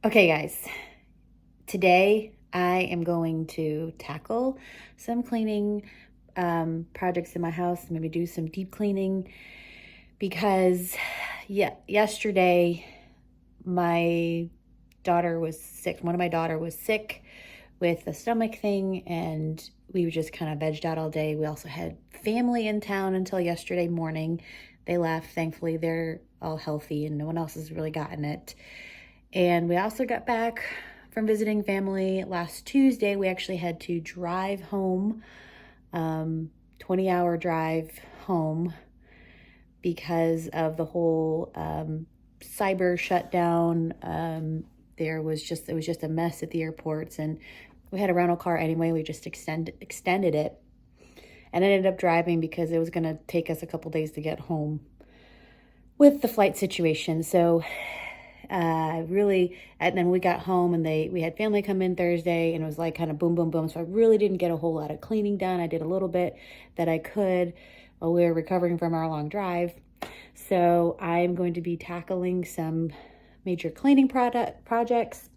Okay, guys, today I am going to tackle some cleaning projects in my house, maybe do some deep cleaning because yesterday my daughter was sick. One of my daughter was sick with a stomach thing, and we were just kind of vegged out all day. We also had family in town until yesterday morning. They left. Thankfully, they're all healthy and no one else has really gotten it. And we also got back from visiting family last Tuesday. We actually had to drive home, 20-hour drive home because of the whole cyber shutdown. It was just a mess at the airports, and we had a rental car anyway. We just extended it and ended up driving because it was going to take us a couple days to get home with the flight situation. So and then we got home and we had family come in Thursday, and it was like kind of boom, boom, boom. So I really didn't get a whole lot of cleaning done. I did a little bit that I could while we were recovering from our long drive. So I'm going to be tackling some major cleaning projects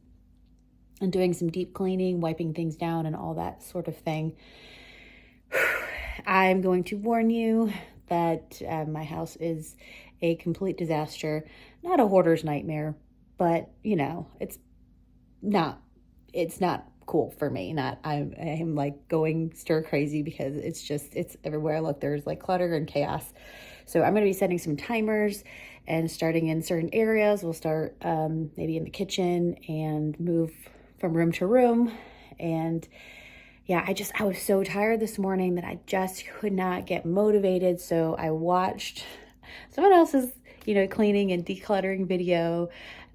and doing some deep cleaning, wiping things down and all that sort of thing. I'm going to warn you that my house is a complete disaster. Not a hoarder's nightmare, but it's not cool for me. I'm like going stir crazy because it's everywhere I look. There's like clutter and chaos. So I'm going to be setting some timers and starting in certain areas. We'll start maybe in the kitchen and move from room to room. And yeah, I was so tired this morning that I just could not get motivated. So I watched someone else's, cleaning and decluttering video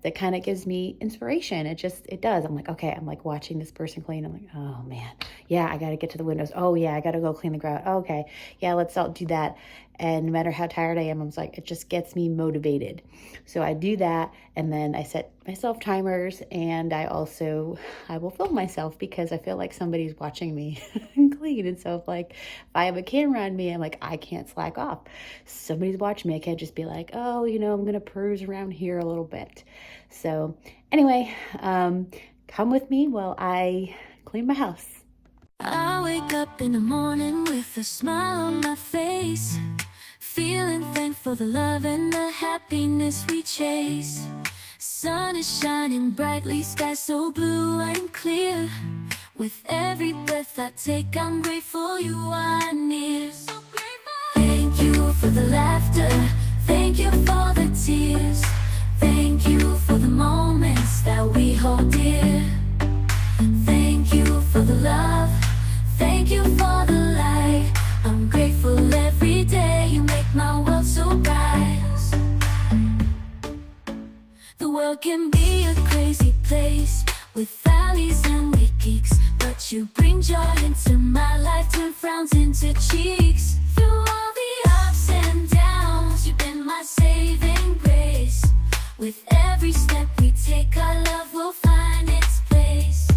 that kind of gives me inspiration. It does. I'm like, okay, I'm like watching this person clean. I'm like, oh man, yeah, I got to get to the windows. Oh yeah, I got to go clean the grout. Okay, yeah, let's all do that. And no matter how tired I am, I'm like, it just gets me motivated. So I do that, and then I set myself timers, and I will film myself because I feel like somebody's watching me clean. And so if I have a camera on me, I'm like, I can't slack off. Somebody's watching me. I can't just be like, oh, I'm gonna peruse around here a little bit. So anyway, come with me while I clean my house. I wake up in the morning with a smile on my face, feeling thankful for the love and the happiness we chase. Sun is shining brightly, sky so blue and clear. With every breath I take, I'm grateful you are near. Thank you for the laughter, thank you for the tears, thank you for the moments that we hold dear. Thank you for the love, thank you for the light. I'm grateful every day, you make my world so bright. The world can be a crazy place with valleys and with peaks, but you bring joy into my life, turn frowns into cheeks. Through all the ups and downs, you've been my saving grace. With every step we take, our love will find its place.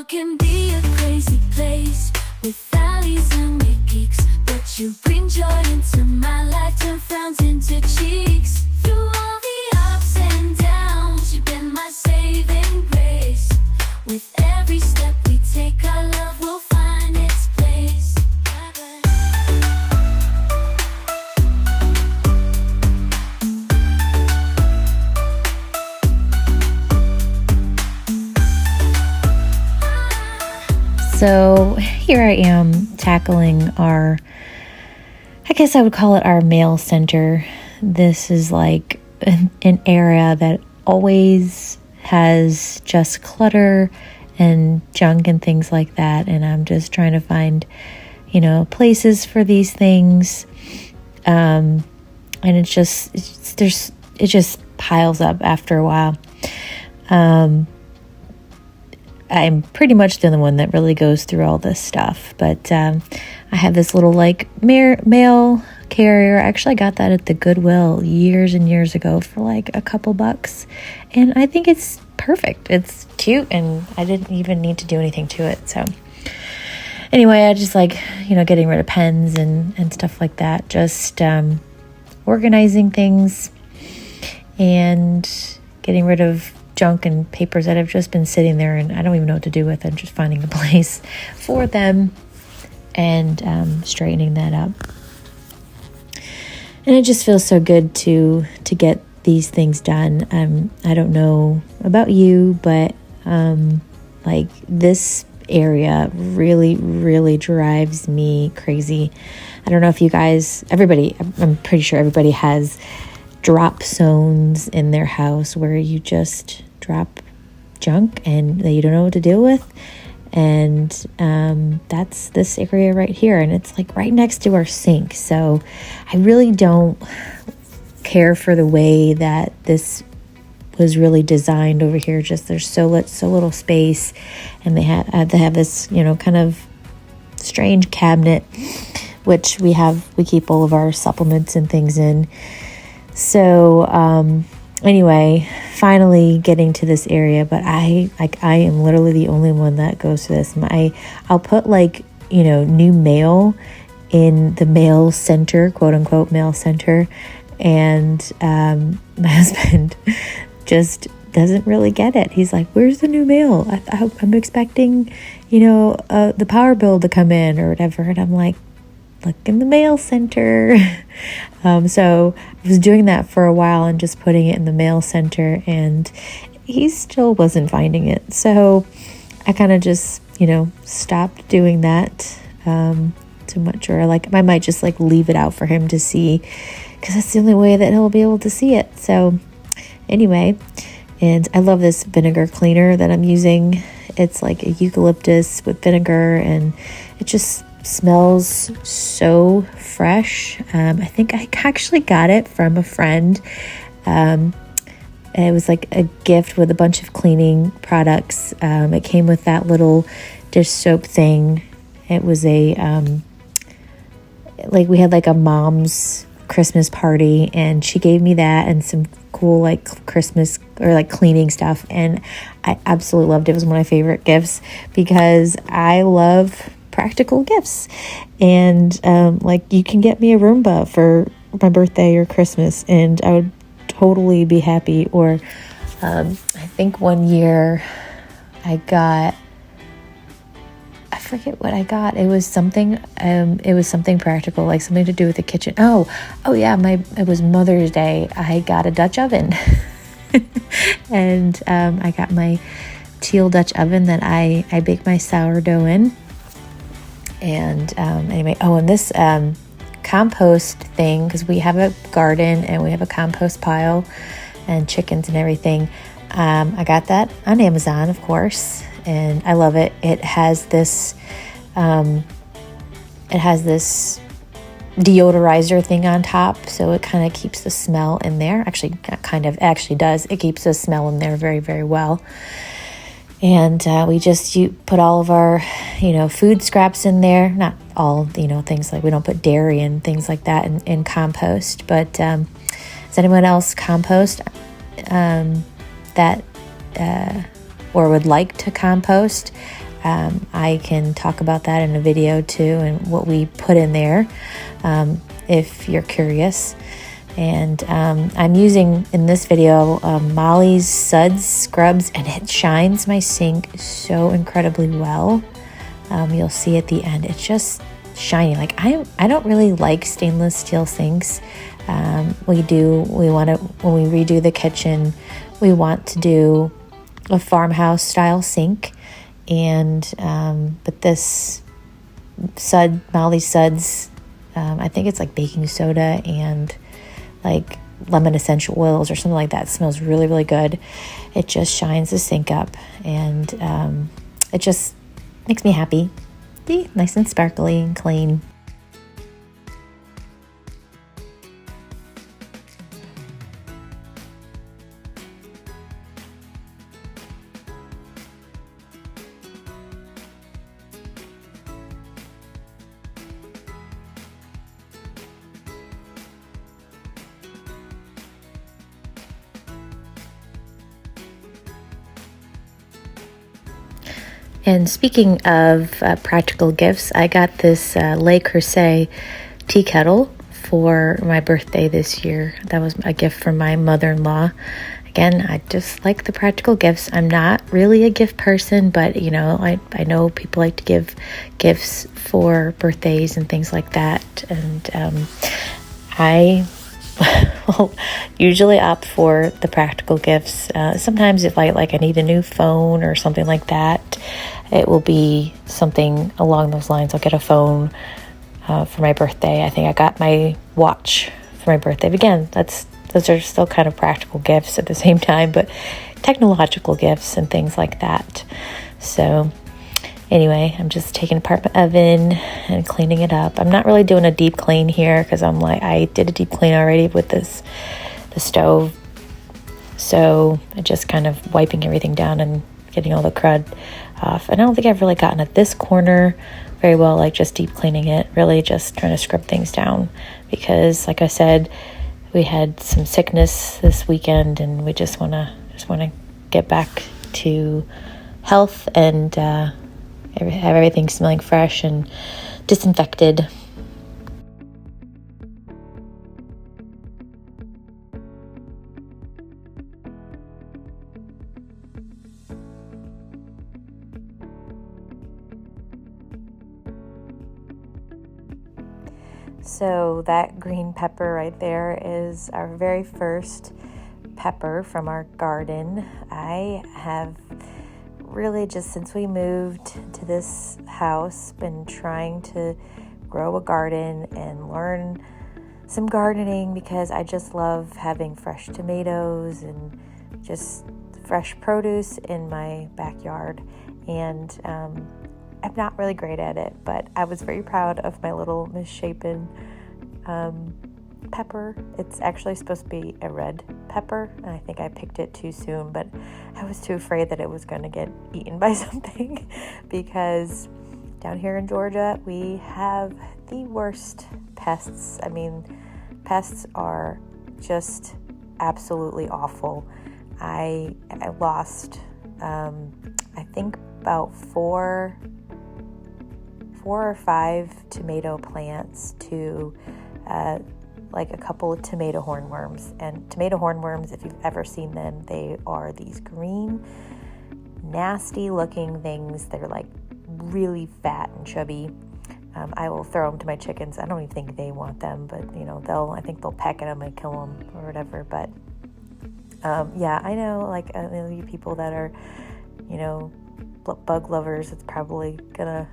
Can be a crazy place with valleys and with peaks, but you bring joy into my life, turn frowns into cheeks. Through all the ups and downs, you've been my saving grace. With every step we take, our love will find its place. So here I am tackling I guess I would call it our mail center. This is like an area that always has just clutter and junk and things like that. And I'm just trying to find, places for these things. And it just piles up after a while. I'm pretty much the only one that really goes through all this stuff. But I have this little like mail carrier. Actually, I got that at the Goodwill years and years ago for like a couple bucks. And I think it's perfect. It's cute, and I didn't even need to do anything to it. So anyway, I just like, getting rid of pens and stuff like that. Just organizing things and getting rid of junk and papers that have just been sitting there and I don't even know what to do with, and just finding a place for them and straightening that up. And it just feels so good to get these things done. I don't know about you, but like this area really, really drives me crazy. I don't know if you guys, I'm pretty sure everybody has drop zones in their house where you just drop junk and that you don't know what to deal with. And that's this area right here, and it's like right next to our sink. So I really don't care for the way that this was really designed over here. Just there's so little space, and they had to have this kind of strange cabinet, which we keep all of our supplements and things in. So anyway, finally getting to this area, but I am literally the only one that goes to this. I'll put like new mail in the mail center, quote unquote mail center, and my husband just doesn't really get it. He's like, "Where's the new mail? I'm expecting the power bill to come in or whatever," and I'm like, "Look in the mail center." So I was doing that for a while and just putting it in the mail center, and he still wasn't finding it. So I kind of just, stopped doing that too much, or like I might just like leave it out for him to see, because that's the only way that he'll be able to see it. So anyway, and I love this vinegar cleaner that I'm using. It's like a eucalyptus with vinegar, and it just smells so fresh. I think I actually got it from a friend. It was like a gift with a bunch of cleaning products. It came with that little dish soap thing. It was a like we had like a mom's Christmas party, and she gave me that and some cool like Christmas or like cleaning stuff, and I absolutely loved it. It was one of my favorite gifts because I love practical gifts, and like you can get me a Roomba for my birthday or Christmas and I would totally be happy. Or I think one year I forget what I got. It was something practical, like something to do with the kitchen. Oh yeah, it was Mother's Day. I got a Dutch oven and I got my teal Dutch oven that I bake my sourdough in. And anyway, and this compost thing, because we have a garden and we have a compost pile and chickens and everything. I got that on Amazon, of course, and I love it. It has this deodorizer thing on top, so it kind of keeps the smell in there. Actually, does. It keeps the smell in there very, very well. And you put all of our, food scraps in there. Not all, things like we don't put dairy and things like that in compost. But does anyone else compost that or would like to compost? I can talk about that in a video too, and what we put in there if you're curious. And I'm using in this video Molly's Suds Scrubs, and it shines my sink so incredibly well. You'll see at the end, it's just shiny. Like I don't really like stainless steel sinks. When we redo the kitchen, we want to do a farmhouse style sink, and but this Molly's Suds, I think it's like baking soda and like lemon essential oils or something like that. It smells really, really good. It just shines the sink up, and it just makes me happy. Nice and sparkly and clean. And speaking of practical gifts, I got this Le Creuset tea kettle for my birthday this year. That was a gift from my mother-in-law. Again, I just like the practical gifts. I'm not really a gift person, but you know, I know people like to give gifts for birthdays and things like that. And I will usually opt for the practical gifts. Sometimes if I need a new phone or something like that, it will be something along those lines. I'll get a phone for my birthday. I think I got my watch for my birthday. But again, those are still kind of practical gifts at the same time, but technological gifts and things like that. So anyway, I'm just taking apart my oven and cleaning it up. I'm not really doing a deep clean here because I did a deep clean already with the stove. So I'm just kind of wiping everything down and getting all the crud off. And I don't think I've really gotten at this corner very well, like just deep cleaning it, really just trying to scrub things down because like I said, we had some sickness this weekend and we just want to get back to health and have everything smelling fresh and disinfected. So that green pepper right there is our very first pepper from our garden. I have really just since we moved to this house been trying to grow a garden and learn some gardening because I just love having fresh tomatoes and just fresh produce in my backyard. And I'm not really great at it, but I was very proud of my little misshapen pepper. It's actually supposed to be a red pepper, and I think I picked it too soon, but I was too afraid that it was going to get eaten by something because down here in Georgia, we have the worst pests. I mean, pests are just absolutely awful. I lost, I think about four or five tomato plants to like a couple of tomato hornworms. And tomato hornworms, if you've ever seen them, they are these green, nasty looking things. They're like really fat and chubby. I will throw them to my chickens. I don't even think they want them, but you know, I think they'll peck at them and kill them or whatever. But yeah, I know like you people that are, you know, bug lovers, it's probably gonna,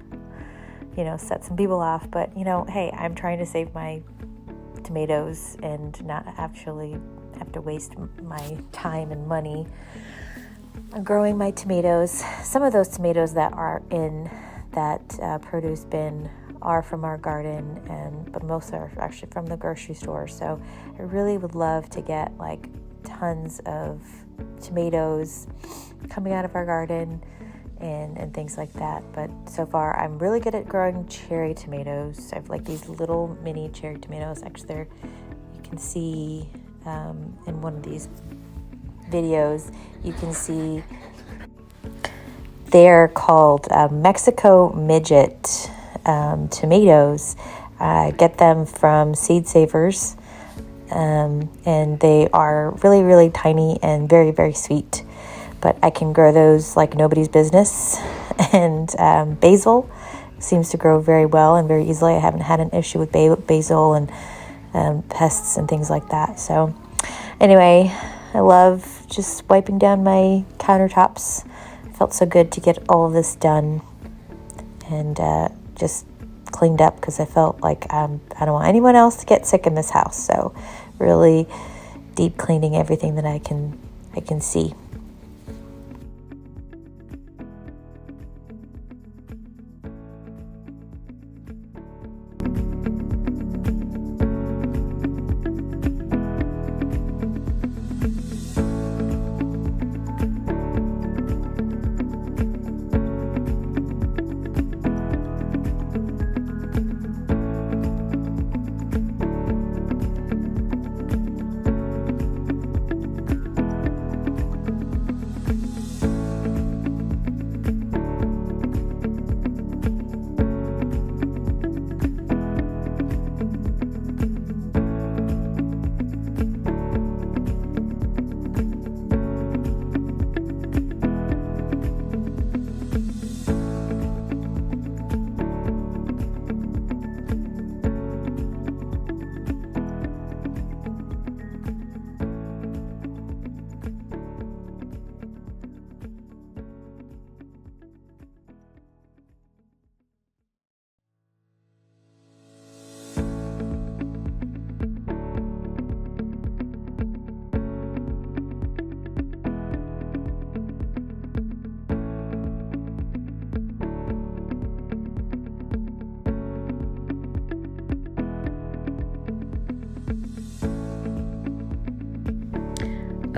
you know, set some people off. But you know, hey, I'm trying to save my tomatoes and not actually have to waste my time and money growing my tomatoes. Some of those tomatoes that are in that produce bin are from our garden, but most are actually from the grocery store. So I really would love to get like tons of tomatoes coming out of our garden and things like that. But so far I'm really good at growing cherry tomatoes. I have like these little mini cherry tomatoes. Actually, there you can see in one of these videos, you can see they're called Mexico midget tomatoes. I get them from Seed Savers, and they are really, really tiny and very, very sweet. But I can grow those like nobody's business. And basil seems to grow very well and very easily. I haven't had an issue with basil and pests and things like that. So anyway, I love just wiping down my countertops. It felt so good to get all of this done and just cleaned up because I felt like I don't want anyone else to get sick in this house. So really deep cleaning everything that I can see.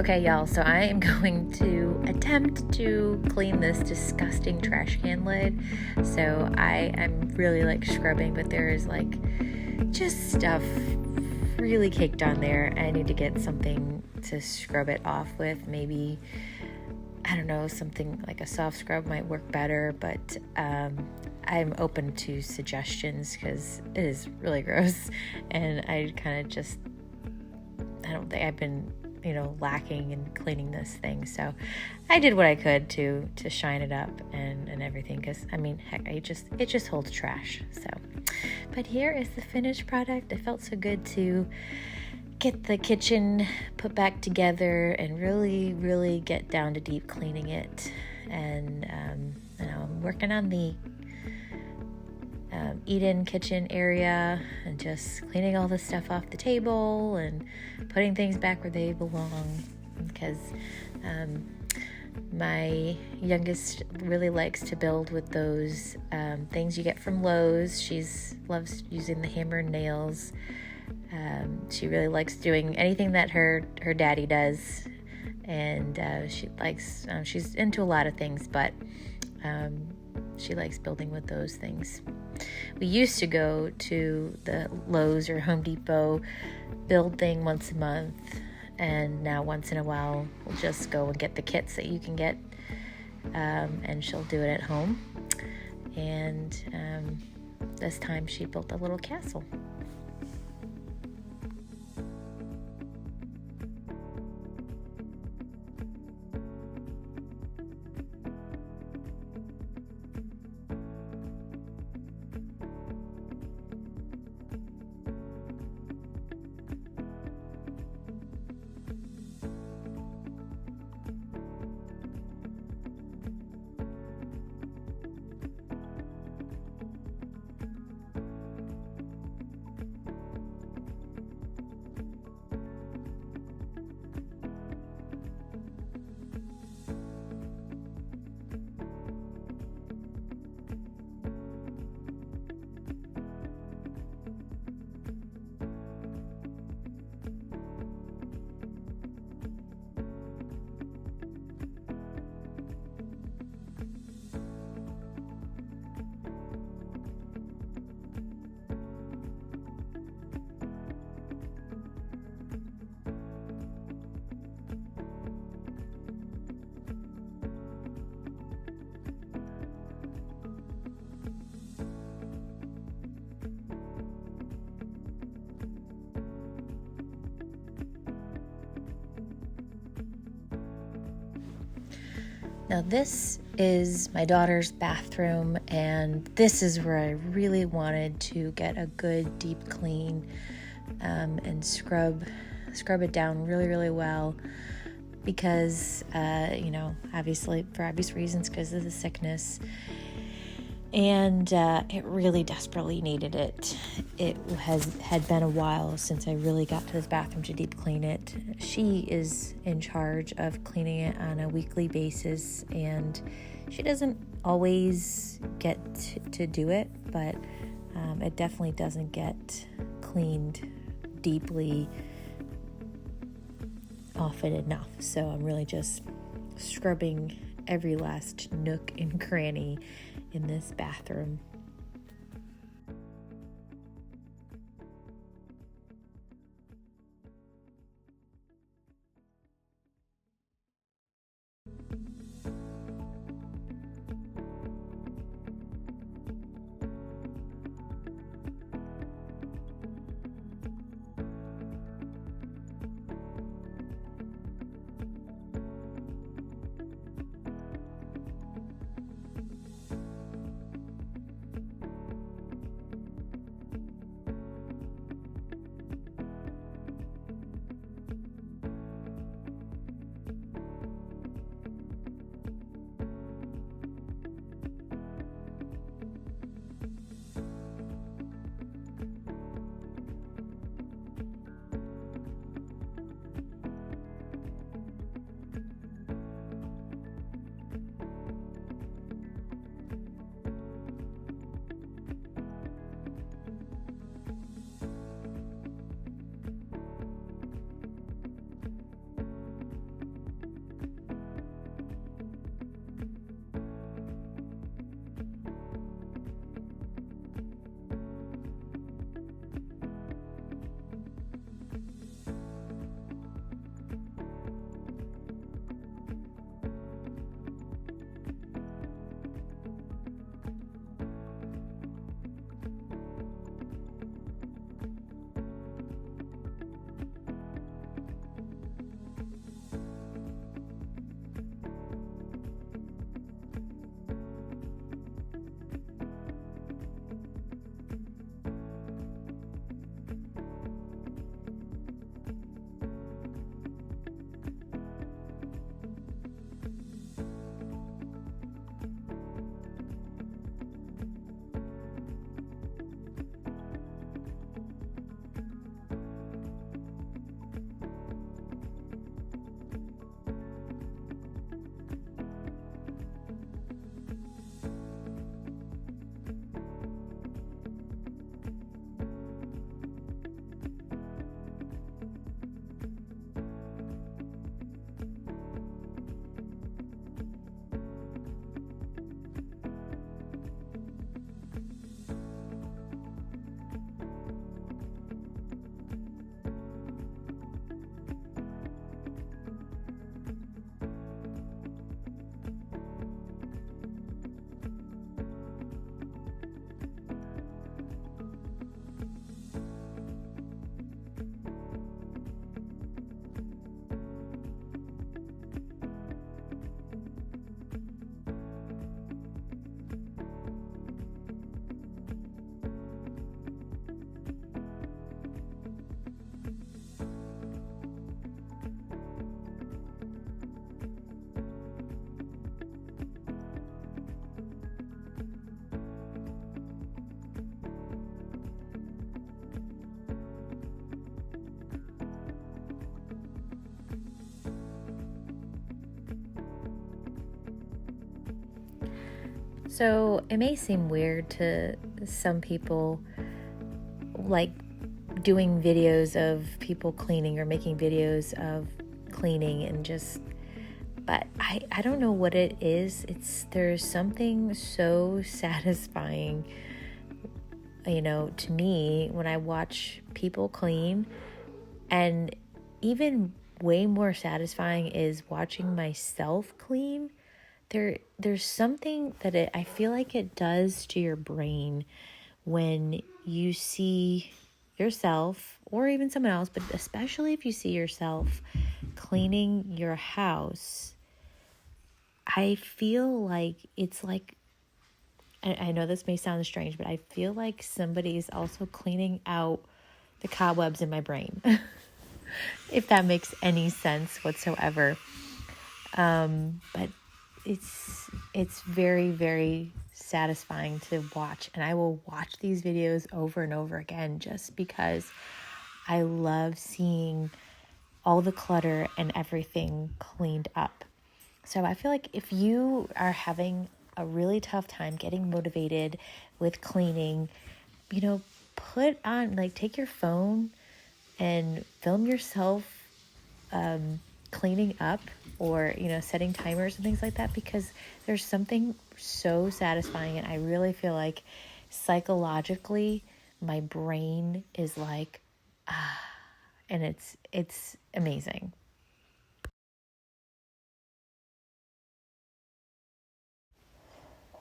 Okay, y'all, so I am going to attempt to clean this disgusting trash can lid. So I am really like scrubbing, but there is like just stuff really caked on there. I need to get something to scrub it off with. Maybe, I don't know, something like a soft scrub might work better, but I'm open to suggestions because it is really gross, and I kind of just, I don't think I've been, lacking in cleaning this thing. So I did what I could to shine it up and everything, because I mean, heck, it just holds trash. So, but here is the finished product. It felt so good to get the kitchen put back together and really get down to deep cleaning it. And I'm working on the eat-in kitchen area and just cleaning all the stuff off the table and putting things back where they belong, because my youngest really likes to build with those things you get from Lowe's. She loves using the hammer and nails. She really likes doing anything that her daddy does, and she's into a lot of things, but she likes building with those things. We used to go to the Lowe's or Home Depot build thing once a month, and now once in a while we'll just go and get the kits that you can get, and she'll do it at home. And this time she built a little castle. Now this is my daughter's bathroom, and this is where I really wanted to get a good deep clean and scrub it down really well, because obviously for obvious reasons, because of the sickness, and it really desperately needed it. It had been a while since I really got to this bathroom to deep clean it. She is in charge of cleaning it on a weekly basis, and she doesn't always get to do it, but it definitely doesn't get cleaned deeply often enough. So I'm really just scrubbing every last nook and cranny in this bathroom. So it may seem weird to some people, like doing videos of people cleaning or making videos of cleaning and just, but I don't know what it is. There's something so satisfying, to me when I watch people clean, and even way more satisfying is watching myself clean. There's something that I feel like it does to your brain when you see yourself or even someone else, but especially if you see yourself cleaning your house. I feel like it's like, I know this may sound strange, but I feel like somebody's also cleaning out the cobwebs in my brain, if that makes any sense whatsoever. But it's very, very satisfying to watch, and I will watch these videos over and over again just because I love seeing all the clutter and everything cleaned up. So I feel like if you are having a really tough time getting motivated with cleaning, put on, take your phone and film yourself cleaning up, or setting timers and things like that, because there's something so satisfying, and I really feel like psychologically my brain is like, and it's amazing.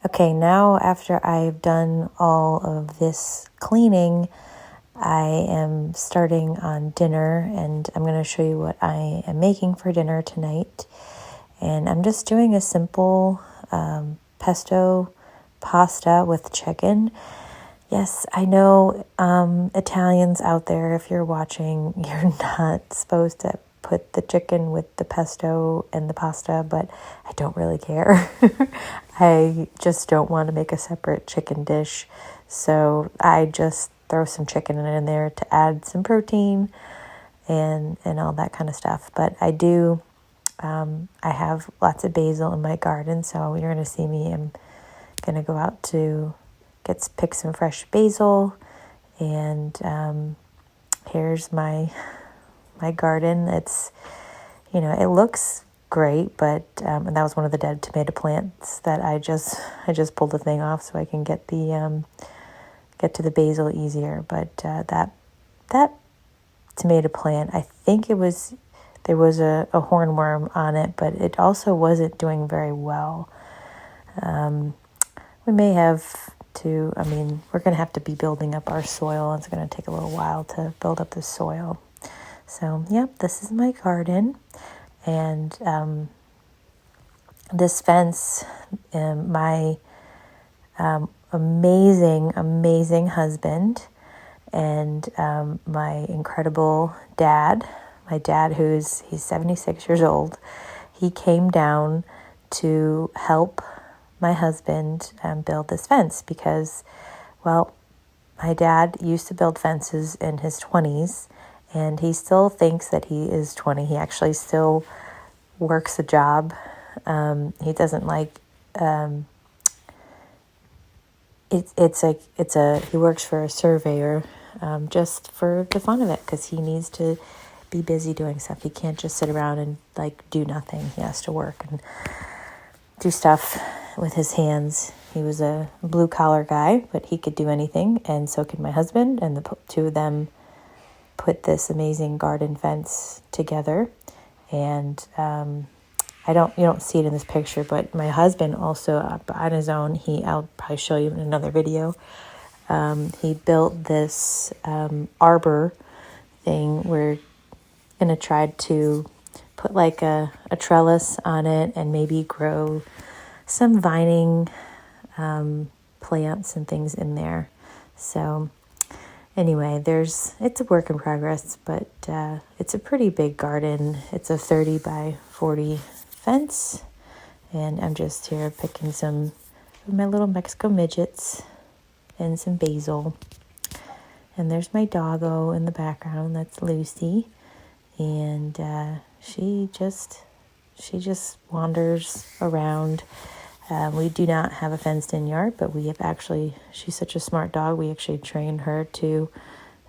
Okay, now after I've done all of this cleaning, I am starting on dinner, and I'm going to show you what I am making for dinner tonight. And I'm just doing a simple pesto pasta with chicken. Yes, I know, Italians out there, if you're watching, you're not supposed to put the chicken with the pesto and the pasta, but I don't really care. I just don't want to make a separate chicken dish. So I just throw some chicken in there to add some protein and all that kind of stuff. But I do, I have lots of basil in my garden, so you're going to see me. I'm going to go out to pick some fresh basil, and here's my garden. It's, it looks great, but and that was one of the dead tomato plants that I just pulled the thing off so I can get to the basil easier. But that tomato plant, I think there was a hornworm on it, but it also wasn't doing very well. We may have to, we're going to have to be building up our soil. It's going to take a little while to build up the soil. So, this is my garden. And this fence, my amazing husband and my incredible dad, he's 76 years old, he came down to help my husband build this fence because, well, my dad used to build fences in his 20s, and he still thinks that he is 20. He actually still works a job. He doesn't like, he works for a surveyor, just for the fun of it, because he needs to be busy doing stuff. He can't just sit around and do nothing. He has to work and do stuff with his hands. He was a blue collar guy, but he could do anything, and so could my husband, and the two of them put this amazing garden fence together. And you don't see it in this picture, but my husband also, on his own, I'll probably show you in another video, he built this arbor thing. We're going to try to put a trellis on it and maybe grow some vining plants and things in there. So anyway, it's a work in progress, but it's a pretty big garden. It's a 30 by 40 fence, and I'm just here picking some of my little Mexico midgets and some basil. And there's my doggo in the background. That's Lucy, and she just wanders around. We do not have a fenced-in yard, but we have she's such a smart dog, we actually trained her to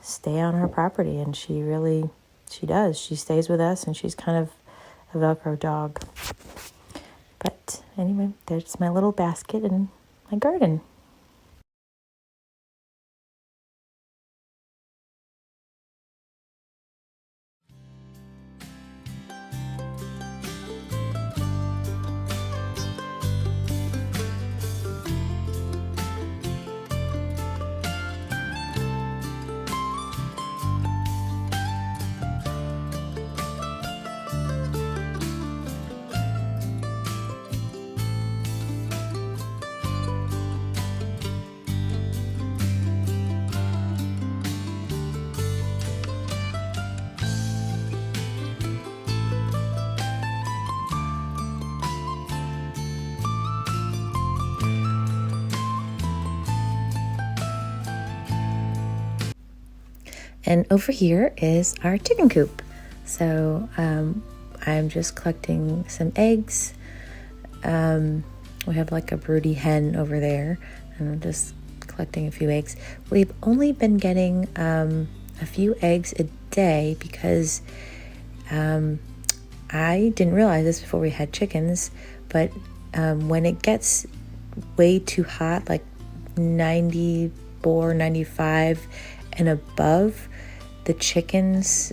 stay on our property, and she does. She stays with us, and she's kind of a Velcro dog. But anyway, there's my little basket in my garden. And over here is our chicken coop. So I'm just collecting some eggs. We have like a broody hen over there, and I'm just collecting a few eggs. We've only been getting a few eggs a day because I didn't realize this before we had chickens, but when it gets way too hot, like 94, 95 and above, the chickens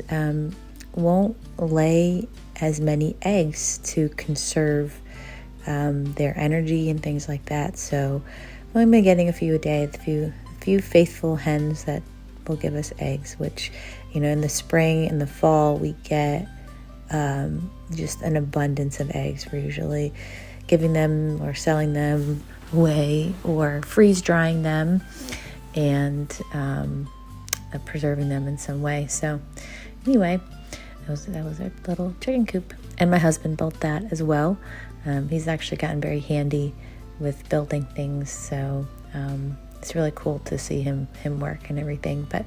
won't lay as many eggs to conserve their energy and things like that. So I'm been getting a few a day, a few faithful hens that will give us eggs, which, in the spring and the fall, we get just an abundance of eggs. We're usually giving them or selling them away or freeze drying them and preserving them in some way. So anyway, that was our little chicken coop, and my husband built that as well. He's actually gotten very handy with building things, so it's really cool to see him work and everything. But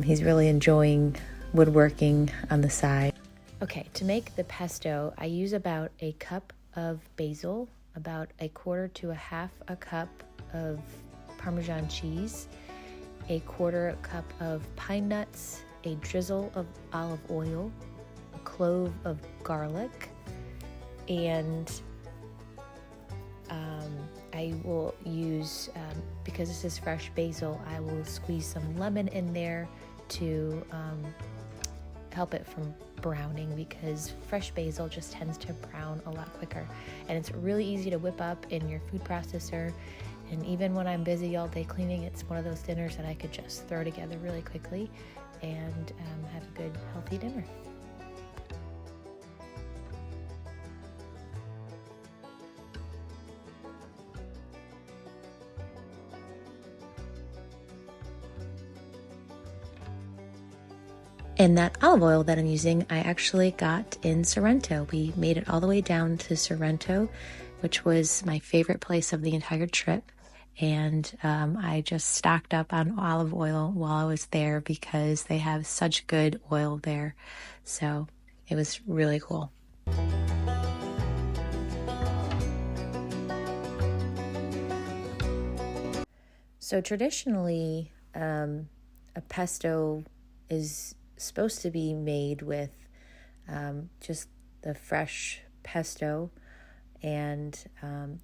he's really enjoying woodworking on the side. Okay, to make the pesto, I use about a cup of basil, about a quarter to a half a cup of Parmesan cheese, a quarter cup of pine nuts, a drizzle of olive oil, a clove of garlic, and I will use, because this is fresh basil, I will squeeze some lemon in there to help it from browning, because fresh basil just tends to brown a lot quicker. And it's really easy to whip up in your food processor. And even when I'm busy all day cleaning, it's one of those dinners that I could just throw together really quickly and have a good, healthy dinner. And that olive oil that I'm using, I actually got in Sorrento. We made it all the way down to Sorrento, which was my favorite place of the entire trip. And I just stocked up on olive oil while I was there because they have such good oil there. So it was really cool. So traditionally, a pesto is supposed to be made with just the fresh pesto, and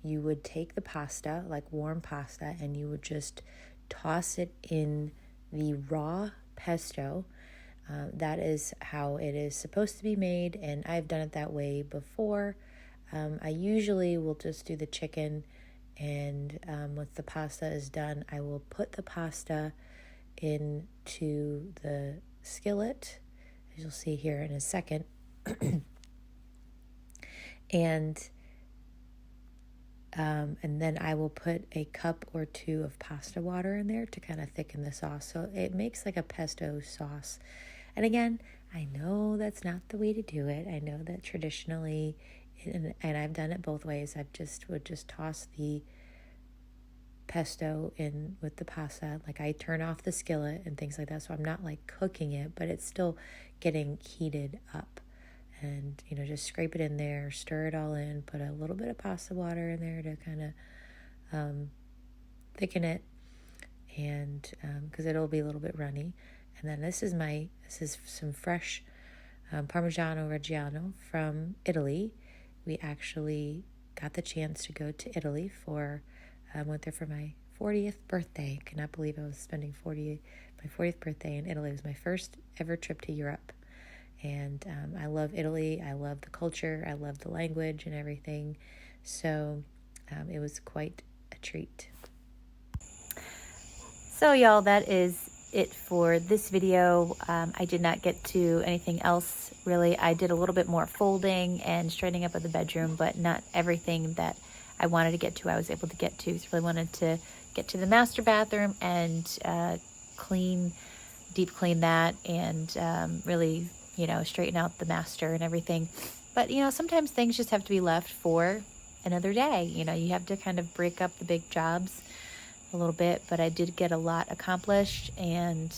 you would take the pasta, like warm pasta, and you would just toss it in the raw pesto. That is how it is supposed to be made, and I've done it that way before. I usually will just do the chicken, and once the pasta is done, I will put the pasta into the skillet, as you'll see here in a second, and then I will put a cup or two of pasta water in there to kind of thicken the sauce, so it makes like a pesto sauce. And again, I know that's not the way to do it. I know that traditionally, and I've done it both ways, would just toss the pesto in with the pasta. Like, I turn off the skillet and things like that, so I'm not like cooking it, but it's still getting heated up. and, just scrape it in there, stir it all in, put a little bit of pasta water in there to kind of thicken it, and because it'll be a little bit runny. And then this is some fresh Parmigiano Reggiano from Italy. We actually got the chance to go to Italy went there for my 40th birthday. I cannot believe I was spending my 40th birthday in Italy. It was my first ever trip to Europe. And I love Italy. I love the culture. I love the language and everything. So it was quite a treat. So y'all, that is it for this video. I did not get to anything else really. I did a little bit more folding and straightening up of the bedroom, but not everything that I wanted to get to I was able to get to. So really wanted to get to the master bathroom and deep clean that, and really, straighten out the master and everything. But sometimes things just have to be left for another day. You have to kind of break up the big jobs a little bit, but I did get a lot accomplished, and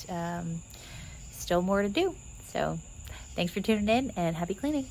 still more to do. So thanks for tuning in, and happy cleaning.